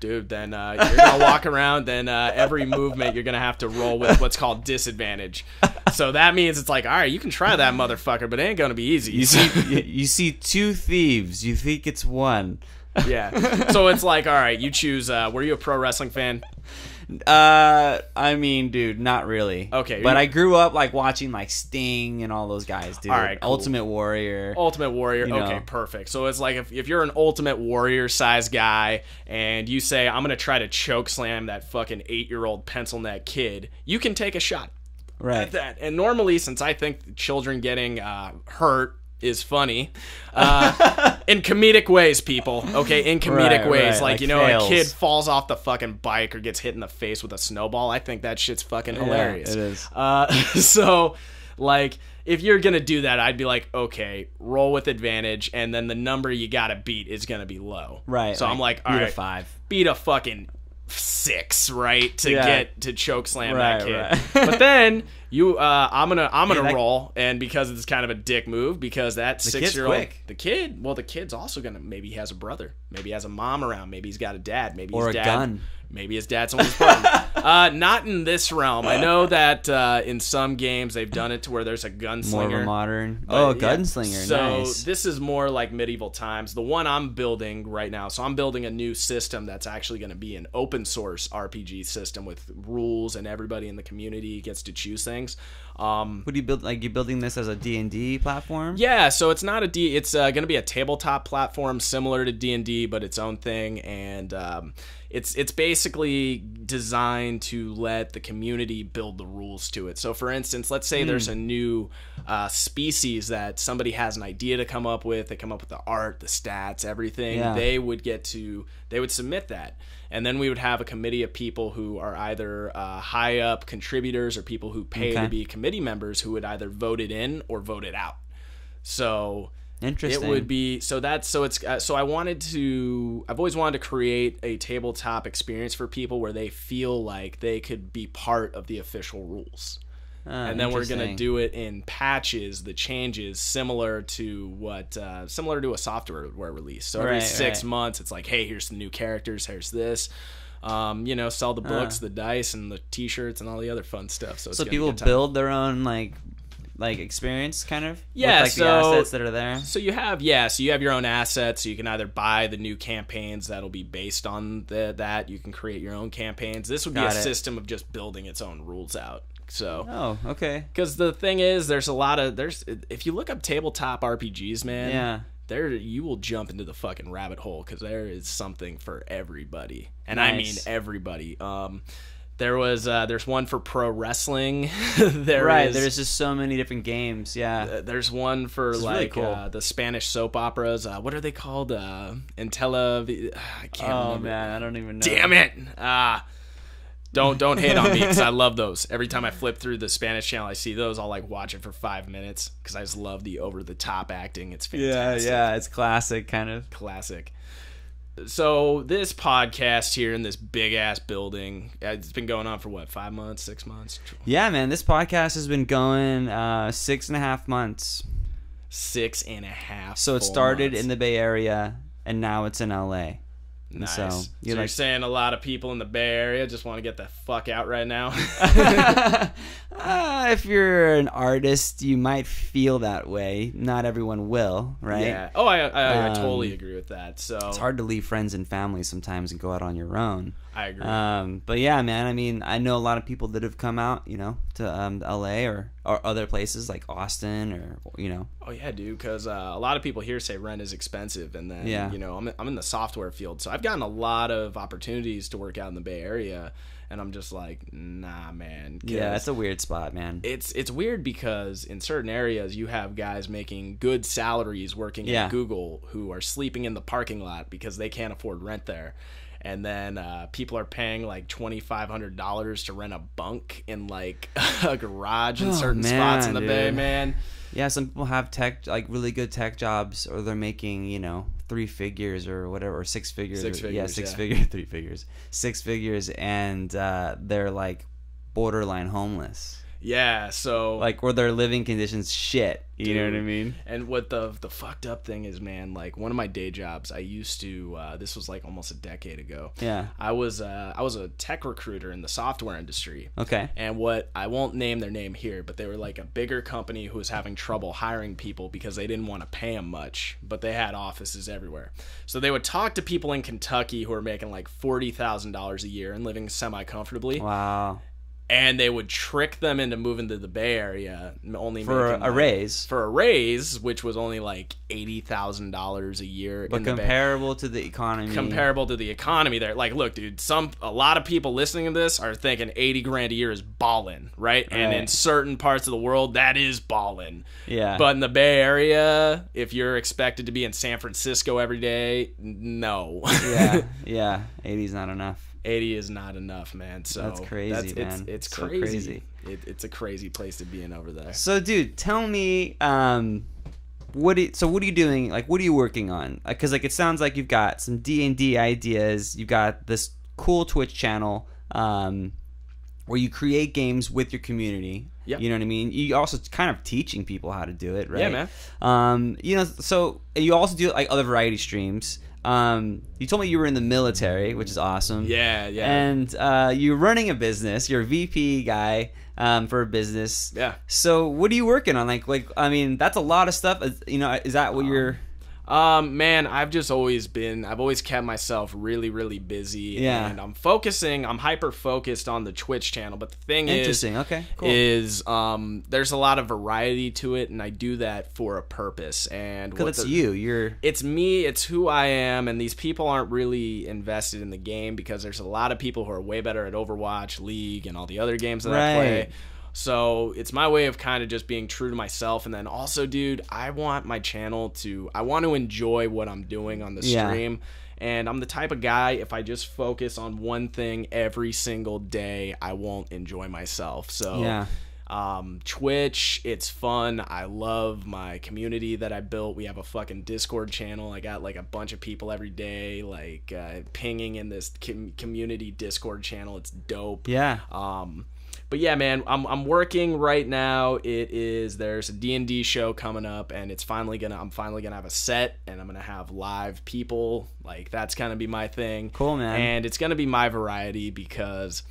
Dude, then you're going to walk around, then every movement you're going to have to roll with what's called disadvantage. So that means it's like, all right, you can try that motherfucker, but it ain't going to be easy. You see 2 thieves. You think it's 1. Yeah. So it's like, all right, you choose. Were you a pro wrestling fan? I mean, dude, not really. Okay. But I grew up like watching like Sting and all those guys, dude. All right, cool. Ultimate Warrior. You know. Okay, perfect. So it's like if you're an Ultimate Warrior size guy and you say, I'm going to try to choke slam that fucking 8-year-old pencil neck kid, you can take a shot at that. And normally, since I think children getting hurt is funny, in comedic ways, people. Okay, in comedic ways, like you know, fails. A kid falls off the fucking bike or gets hit in the face with a snowball. I think that shit's fucking hilarious. It is. So, like, if you're gonna do that, I'd be like, okay, roll with advantage, and then the number you gotta beat is gonna be low. Right. So I'm like, all right, beat a 5. Beat a fucking 6, right, to get to choke slam that kid. Right. But then I'm gonna roll, and because it's kind of a dick move, because that 6-year-old, the kid's also gonna, maybe he has a brother, maybe he has a mom around, maybe he's got a dad, maybe or his a dad, gun. Maybe his dad's on his button. Not in this realm. I know that in some games they've done it to where there's a gunslinger. More of a modern. Gunslinger. So nice. this is more like medieval times. The one I'm building right now. So I'm building a new system that's actually going to be an open source RPG system with rules, and everybody in the community gets to choose things. What do you build? Like, you building this as a D&D platform? Yeah, so it's not a it's going to be a tabletop platform similar to D&D, but its own thing, and it's basically designed to let the community build the rules to it. So for instance, let's say there's a new species that somebody has an idea to come up with. They come up with the art, the stats, everything. Yeah. They would submit that. And then we would have a committee of people who are either high up contributors or people who pay to be committee members, who would either vote it in or vote it out. So interesting. It would be so I've always wanted to create a tabletop experience for people where they feel like they could be part of the official rules. And then we're gonna do it in patches, the changes similar to a software release. So every 6 months, it's like, hey, here's the new characters, here's this. Sell the books, the dice, and the T-shirts, and all the other fun stuff. So people build their own like experience, kind of. Yeah, with, the assets that are there. So you have your own assets. So you can either buy the new campaigns that'll be based on that. You can create your own campaigns. This would be a system of just building its own rules out. So okay. Because the thing is, if you look up tabletop RPGs, man, you will jump into the fucking rabbit hole, because there is something for everybody, and I mean everybody. There's one for pro wrestling. There's just so many different games. Yeah. There's one for really cool. The Spanish soap operas. What are they called? I can't remember. Man, I don't even know. Damn it. Don't hate on me because I love those. Every time I flip through the Spanish channel, I see those. I'll like watch it for 5 minutes because I just love the over the top acting. It's fantastic. Yeah, it's classic, kind of classic. So this podcast here in this big ass building, it's been going on for what, 5 months, 6 months? Yeah, man, this podcast has been going 6.5 months. 6.5. So it started in the Bay Area, and now it's in LA. Nice. So you're saying a lot of people in the Bay Area just want to get the fuck out right now? If you're an artist, you might feel that way. Not everyone will, right? Yeah. Oh, I totally agree with that. So it's hard to leave friends and family sometimes and go out on your own. I agree. But yeah, man, I mean, I know a lot of people that have come out, to LA or other places like Austin or. Oh yeah, dude, because a lot of people here say rent is expensive, and then I'm in the software field, so I've gotten a lot of opportunities to work out in the Bay Area, and I'm just like, nah, man. Yeah, it's a weird spot, man. It's weird because in certain areas you have guys making good salaries working at Google who are sleeping in the parking lot because they can't afford rent there. And then people are paying like $2,500 to rent a bunk in like a garage in certain spots in the Bay, man. Yeah, some people have really good tech jobs, or they're making, 3 figures or whatever, or 6 figures. 6 figures. Yeah, 6 figures, 3 figures. 6 figures, and they're like borderline homeless. Yeah, so like where their living conditions shit. You know what I mean? And what the fucked up thing is, man, like one of my day jobs, I used to this was like almost a decade ago. Yeah. I was a tech recruiter in the software industry. Okay. And I won't name their name here, but they were like a bigger company who was having trouble hiring people because they didn't want to pay them much, but they had offices everywhere. So they would talk to people in Kentucky who were making like $40,000 a year and living semi-comfortably. Wow. And they would trick them into moving to the Bay Area, only for a raise. For a raise, which was only like $80,000 a year. But comparable to the economy. Comparable to the economy there. Like, look, dude, a lot of people listening to this are thinking $80,000 a year is ballin', right? And in certain parts of the world, that is ballin'. Yeah. But in the Bay Area, if you're expected to be in San Francisco every day, no. Yeah. 80 is not enough. 80 is not enough, man. So that's crazy, man. It's so crazy. It's a crazy place to be in over there. So, dude, tell me, what are you doing? Like, what are you working on? Because it sounds like you've got some D&D ideas. You've got this cool Twitch channel, where you create games with your community. Yep. You know what I mean? You also kind of teaching people how to do it, right? Yeah, man. So you also do like other variety streams. You told me you were in the military, which is awesome. Yeah. And you're running a business. You're a VP guy for a business. Yeah. So what are you working on? Like I mean, that's a lot of stuff. Is that what you're? Man, I've always kept myself really, really busy. Yeah. And I'm hyper focused on the Twitch channel. But the thing Interesting. Okay, cool. is there's a lot of variety to it, and I do that for a purpose. And because it's me, it's who I am, and these people aren't really invested in the game because there's a lot of people who are way better at Overwatch, League, and all the other games that I play. So it's my way of kind of just being true to myself. And then also, dude, I want my channel I want to enjoy what I'm doing on the stream. And I'm the type of guy, if I just focus on one thing every single day, I won't enjoy myself. So Twitch, it's fun. I love my community that I built. We have a fucking Discord channel. I got like a bunch of people every day, like pinging in this community Discord channel. It's dope. Yeah. But yeah, man, I'm working right now. There's a D&D show coming up, and I'm finally gonna have a set, and I'm gonna have live people. Like, that's gonna be my thing. Cool, man. And it's gonna be my variety because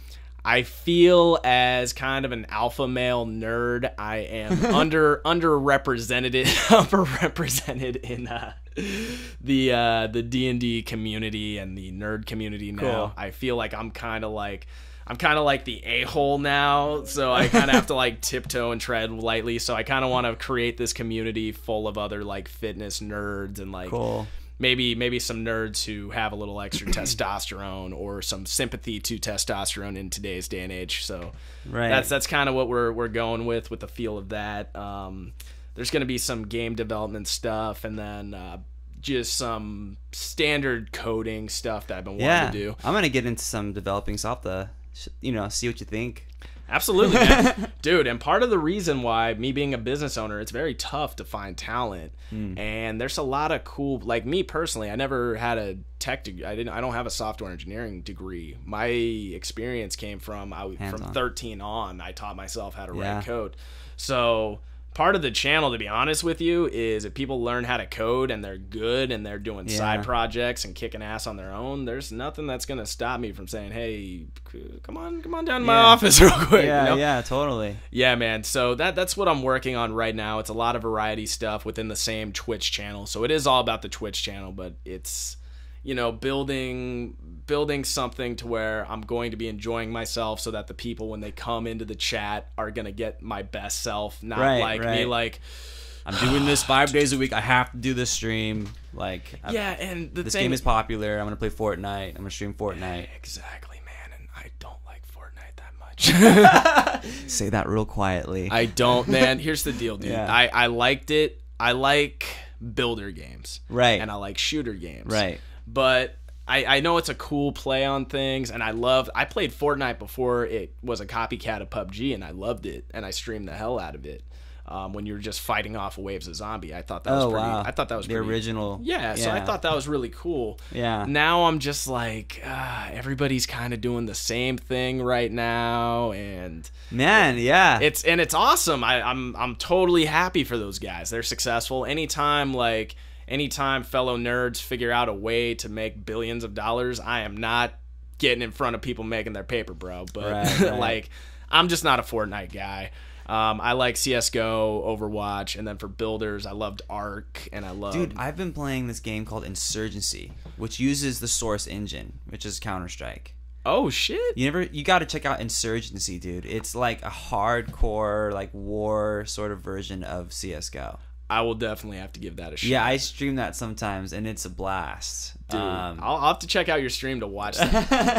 I feel as kind of an alpha male nerd, I am underrepresented in the D&D community and the nerd community now. Cool. I feel like I'm kind of like the a-hole now, so I kind of have to like tiptoe and tread lightly. So I kind of want to create this community full of other like fitness nerds and like cool. maybe some nerds who have a little extra testosterone or some sympathy to testosterone in today's day and age. So that's kind of what we're going with the feel of that. There's going to be some game development stuff, and then just some standard coding stuff that I've been wanting to do. I'm going to get into some developing software, see what you think. Absolutely, man. Dude, and part of the reason why, me being a business owner, it's very tough to find talent. And there's a lot of cool, like me personally, I never had a tech degree. I don't have a software engineering degree. My experience came from 13 on. I taught myself how to write code. So part of the channel, to be honest with you, is if people learn how to code and they're good and they're doing side projects and kicking ass on their own, there's nothing that's going to stop me from saying, hey, come on down to my office real quick. Yeah, totally. Yeah, man. So that's what I'm working on right now. It's a lot of variety stuff within the same Twitch channel. So it is all about the Twitch channel, but it's, building something to where I'm going to be enjoying myself so that the people, when they come into the chat, are going to get my best self, not me like, I'm doing this 5 days a week, I have to do this stream. And this game is popular, I'm going to play Fortnite, I'm going to stream Fortnite. Exactly, man, and I don't like Fortnite that much. Say that real quietly. I don't, man. Here's the deal, dude. Yeah. I liked it. I like builder games. Right. And I like shooter games. Right. But I know it's a cool play on things, and I played Fortnite before it was a copycat of PUBG, and I loved it, and I streamed the hell out of it. When you're just fighting off waves of zombie, I thought that was pretty. Wow. I thought that was the pretty, original. Yeah, so I thought that was really cool. Yeah. Now I'm just like, everybody's kind of doing the same thing right now, and man, yeah, it's awesome. I'm totally happy for those guys. They're successful. Anytime fellow nerds figure out a way to make billions of dollars, I am not getting in front of people making their paper, bro. But like, I'm just not a Fortnite guy. I like CSGO, Overwatch, and then for builders, I loved Ark, and I love. Dude, I've been playing this game called Insurgency, which uses the Source engine, which is Counter-Strike. Oh shit! You got to check out Insurgency, dude. It's like a hardcore, like war sort of version of CSGO. I will definitely have to give that a shot. Yeah, I stream that sometimes, and it's a blast. Dude, I'll have to check out your stream to watch that.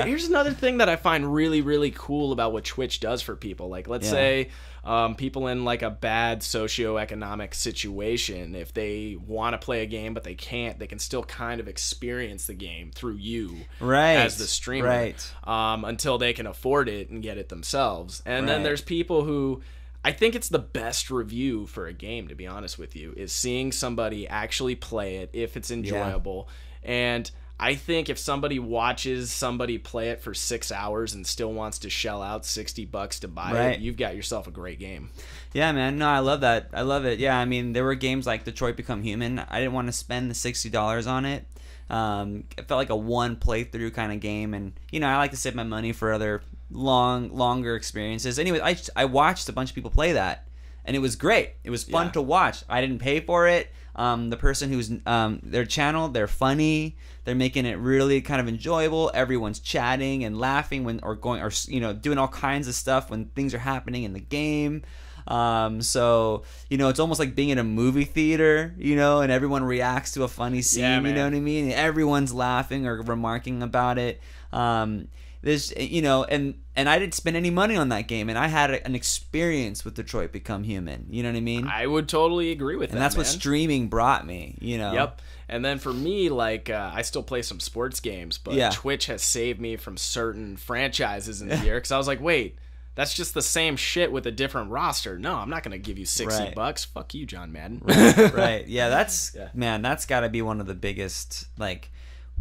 Here's another thing that I find really, really cool about what Twitch does for people. Like, let's say people in like a bad socioeconomic situation, if they want to play a game but they can't, they can still kind of experience the game through you as the streamer until they can afford it and get it themselves. And then there's people who... I think it's the best review for a game, to be honest with you, is seeing somebody actually play it if it's enjoyable. And I think if somebody watches somebody play it for 6 hours and still wants to shell out $60 to buy it, you've got yourself a great game. Yeah, man. No, I love that. I love it. Yeah, I mean, there were games like Detroit Become Human. I didn't want to spend the $60 on it. It felt like a one playthrough kind of game, and I like to save my money for other longer experiences. Anyway, I watched a bunch of people play that, and it was great. It was fun to watch. I didn't pay for it. The person who's their channel, they're funny. They're making it really kind of enjoyable. Everyone's chatting and laughing doing all kinds of stuff when things are happening in the game. So it's almost like being in a movie theater, and everyone reacts to a funny scene. You know what I mean? And everyone's laughing or remarking about it. There's and I didn't spend any money on that game, and I had an experience with Detroit Become Human. You know what I mean? I would totally agree with that. And that's what streaming brought me. Yep. And then for me, like, I still play some sports games, but Twitch has saved me from certain franchises in the year, because I was like, wait, that's just the same shit with a different roster. No, I'm not going to give you $60. Fuck you, John Madden. Right. Yeah, that's got to be one of the biggest, like,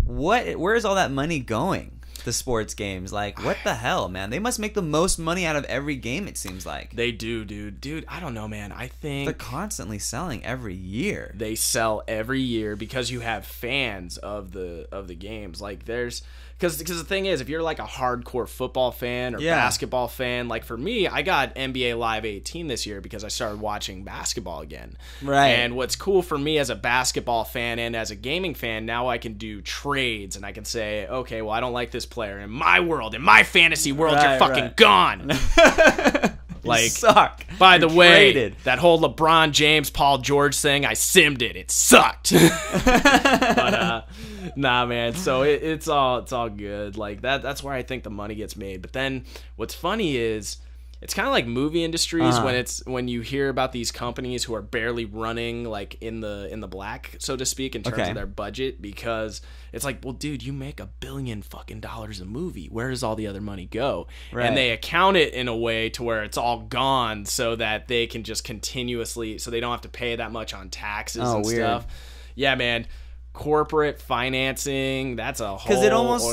where is all that money going? The sports games, like, what the hell, man? They must make the most money out of every game, it seems like. They do, dude. I don't know, man. I think they're constantly selling every year. They sell every year because you have fans of the games. Like, because the thing is, if you're like a hardcore football fan or basketball fan, like for me, I got NBA Live 18 this year because I started watching basketball again. Right. And what's cool for me as a basketball fan and as a gaming fan, now I can do trades and I can say, okay, well, I don't like this player. In my world, in my fantasy world, you're fucking gone. Like, suck. By the way, traded. that whole LeBron James, Paul George thing, I simmed it. It sucked. But nah, man. So it's all good. Like that's where I think the money gets made. But then what's funny is it's kind of like movie industries when you hear about these companies who are barely running like in the black, so to speak, in terms of their budget, because it's like, well, dude, you make $1 billion fucking a movie. Where does all the other money go? Right. And they account it in a way to where it's all gone so that they can just continuously, so they don't have to pay that much on taxes and weird. Stuff. Yeah, man. Corporate financing, that's a whole. Because it almost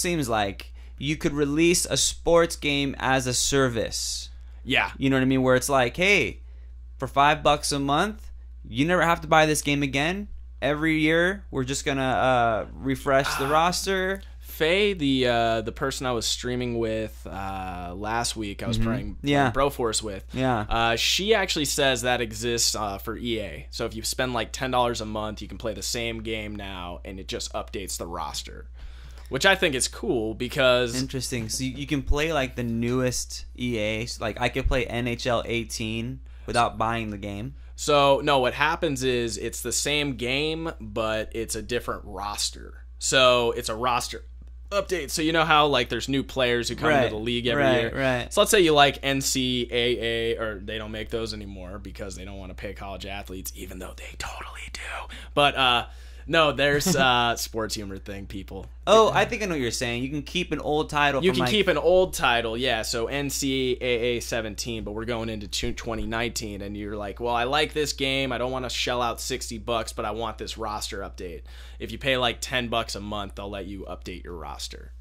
seems like you could release a sports game as a service. Yeah. You know what I mean? Where it's like, hey, for $5 a month, you never have to buy this game again. Every year, we're just going to refresh the roster. Faye, the person I was streaming with last week, I was playing Broforce with. Yeah. She actually says that exists for EA. So if you spend like $10 a month, you can play the same game now, and it just updates the roster. Which I think is cool because... Interesting. So you can play like the newest EA. Like I could play NHL 18 without buying the game. So, no, what happens is it's the same game, but it's a different roster. So it's a roster update. So you know how like there's new players who come into the league every year? Right. So let's say you like NCAA, or they don't make those anymore because they don't want to pay college athletes, even though they totally do. But... no, there's sports humor thing, people. Oh, I think I know what you're saying. You can keep an old title. You can keep an old title, yeah. So NCAA 17, but we're going into 2019, and you're like, well, I like this game. I don't want to shell out $60, but I want this roster update. If you pay like $10 a month, they'll let you update your roster.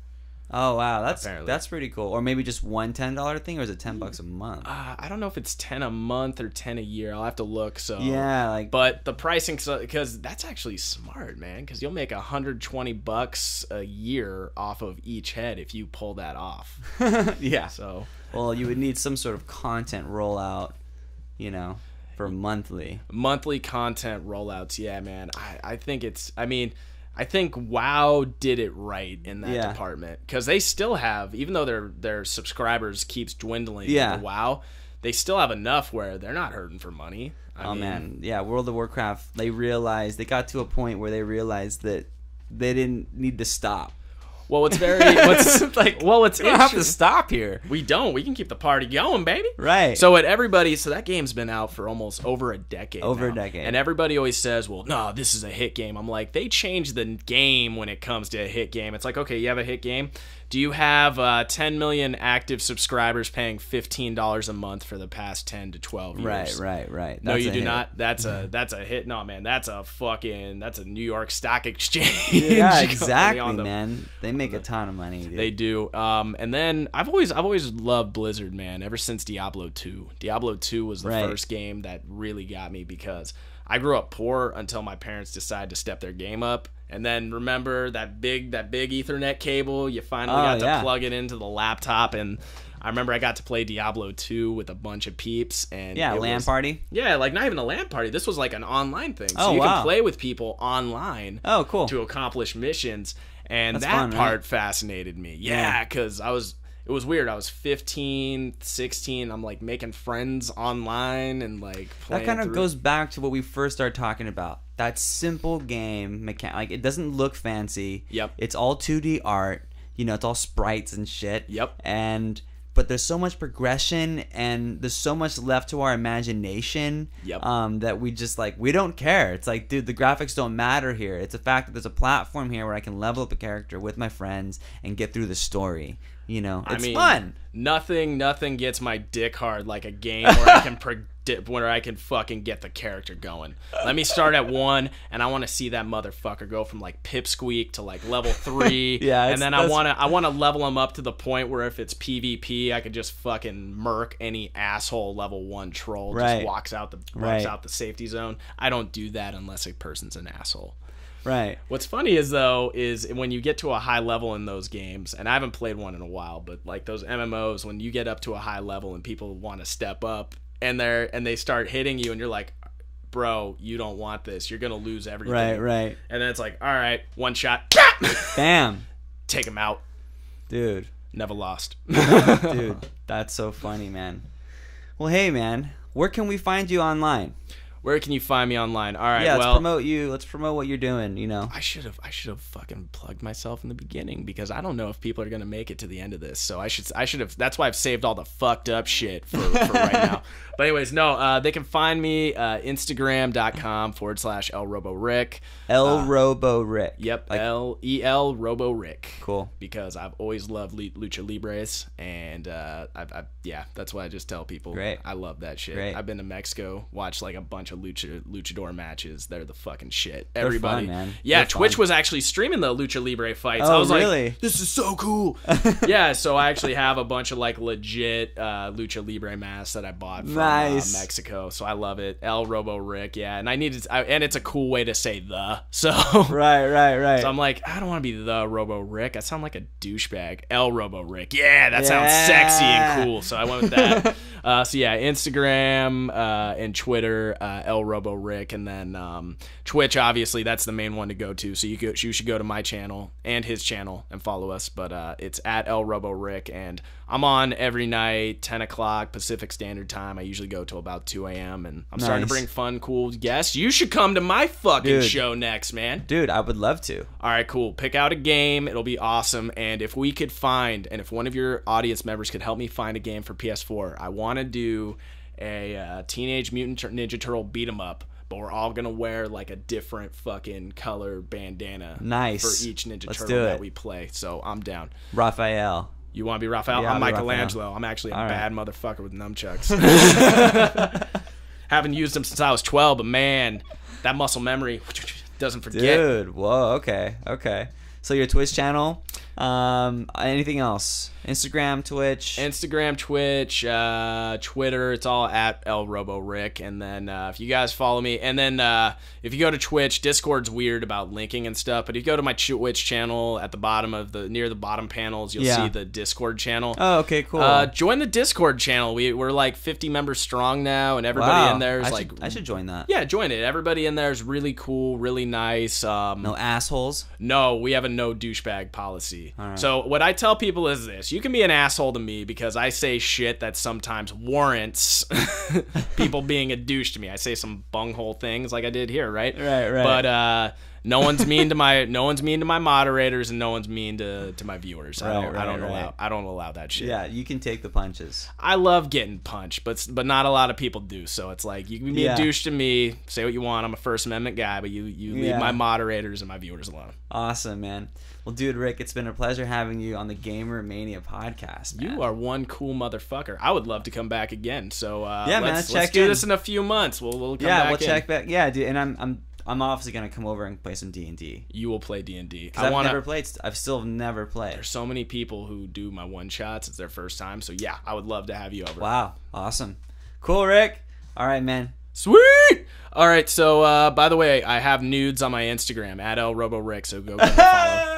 Oh wow, that's pretty cool. Or maybe just one $10 thing, or is it $10 a month? I don't know if it's 10 a month or 10 a year. I'll have to look. So yeah, but the pricing, because that's actually smart, man. Because you'll make $120 a year off of each head if you pull that off. Yeah. So well, you would need some sort of content rollout, for monthly content rollouts. Yeah, man. I think it's. I think WoW did it right in that department, because they still have, even though their subscribers keeps dwindling to WoW, they still have enough where they're not hurting for money. Man, yeah, World of Warcraft, they got to a point where they realized that they didn't need to stop. Well, it's we don't have to stop here. We don't. We can keep the party going, baby. Right. So that game's been out for almost over a decade. And everybody always says, well, no, this is a hit game. I'm like, they changed the game when it comes to a hit game. It's like, okay, you have a hit game. Do you have 10 million active subscribers paying $15 a month for the past 10 to 12 years? Right. No, you do not. That's a hit. No, man, that's a New York Stock Exchange. Yeah, exactly, man. They make a ton of money, dude. They do. And then I've always loved Blizzard, man, ever since Diablo 2. Diablo 2 was the first game that really got me, because I grew up poor until my parents decided to step their game up. And then remember that big Ethernet cable? You finally got to plug it into the laptop, and I remember I got to play Diablo 2 with a bunch of peeps. And LAN party? Yeah, like not even a LAN party. This was like an online thing. So you can play with people online to accomplish missions. And that's that part fascinated me. Yeah, because it was weird. I was 15, 16. I'm like making friends online and like playing. That kind of goes back to what we first started talking about. That simple game like it doesn't look fancy. Yep. It's all 2D art. It's all sprites and shit. Yep. But there's so much progression, and there's so much left to our imagination. Yep. That we just we don't care. It's like, dude, the graphics don't matter here. It's the fact that there's a platform here where I can level up a character with my friends and get through the story. It's fun. Nothing gets my dick hard like a game where I can where I can fucking get the character going. Let me start at 1, and I want to see that motherfucker go from like pipsqueak to like level 3. Yeah, and then I want to level him up to the point where if it's PvP, I could just fucking murk any asshole level 1 troll just walks out the safety zone. I don't do that unless a person's an asshole. Right. What's funny is when you get to a high level in those games, and I haven't played one in a while, but like those MMOs, when you get up to a high level and people want to step up and they start hitting you, and you're like, bro, you don't want this. You're gonna lose everything. Right. And then it's like, all right, one shot, bam, take him out, dude. Never lost. Dude, That's so funny, man. Well, hey, man, where can we find you online? Where can you find me online? All right, Yeah, let's well, promote you. Let's promote what you're doing, you know. I should have fucking plugged myself in the beginning because I don't know if people are gonna make it to the end of this. So I should have. That's why I've saved all the fucked up shit for right now. But anyways, no, they can find me Instagram.com/ElRoboRick. ElRobo Rick. Yep, like, ElRobo Rick. Cool. Because I've always loved Lucha Libres, and yeah, that's why I just tell people. Great. I love that shit. Great. I've been to Mexico, watched like a bunch of luchador matches. They're the fucking shit. They're Everybody, fun, man. yeah. They're Twitch fun. was actually streaming the Lucha Libre fights. Oh, I was really? like, this is so cool. Yeah, so I actually have a bunch of like legit Lucha Libre masks that I bought from Mexico. So I love it. ElRobo Rick, yeah. And and it's a cool way to say the. So Right. So I'm like, I don't want to be the Robo Rick. I sound like a douchebag. ElRobo Rick. Yeah, that sounds sexy and cool. So I went with that. So yeah, Instagram and Twitter, ElRobo Rick, and then Twitch. Obviously, that's the main one to go to. So you should go to my channel and his channel and follow us. But it's at ElRobo Rick, and I'm on every night, 10 o'clock Pacific Standard Time. I usually go till about 2 a.m. and I'm starting to bring fun, cool guests. You should come to my fucking show next, man. Dude, I would love to. All right, cool. Pick out a game. It'll be awesome. And if we could find, and if one of your audience members could help me find a game for PS4, I want to do a Teenage Mutant Ninja Turtle beat 'em up. But we're all going to wear like a different fucking color bandana for each Ninja Turtle that we play. So I'm down. Raphael. You want to be Raphael? Yeah, I'm I'll be Michelangelo. Raphael. I'm actually a All bad right. motherfucker with nunchucks. Haven't used them since I was 12, but man, that muscle memory doesn't forget. Dude, whoa, okay. So your Twitch channel, anything else? Instagram, Twitch, Twitter, it's all at ElRoboRick. And then if you guys follow me, and then if you go to Twitch, Discord's weird about linking and stuff, but if you go to my Twitch channel at the bottom of near the bottom panels, you'll see the Discord channel. Oh, okay, cool. Join the Discord channel. We're like 50 members strong now, and everybody in there is I should join that. Yeah, join it. Everybody in there is really cool, really nice. No assholes? No, we have a no douchebag policy. All right. So what I tell people is this. You can be an asshole to me because I say shit that sometimes warrants people being a douche to me. I say some bunghole things like I did here, right? Right. But no one's mean to my moderators, and no one's mean to my viewers. I don't allow that shit. Yeah, you can take the punches. I love getting punched, but not a lot of people do. So it's like, you can be a douche to me, say what you want. I'm a First Amendment guy, but you leave my moderators and my viewers alone. Awesome, man. Well, dude, Rick, it's been a pleasure having you on the GamerMania podcast, man. You are one cool motherfucker. I would love to come back again. So let's check do in. this in a few months. We'll come back. We'll check back. Yeah, dude, and I'm obviously gonna come over and play some D&D. You will play D&D. Because I've still never played. There's so many people who do my one shots. It's their first time. So yeah, I would love to have you over. Wow, awesome, cool, Rick. All right, man. Sweet. All right. So by the way, I have nudes on my Instagram at ElRoboRick. So go follow.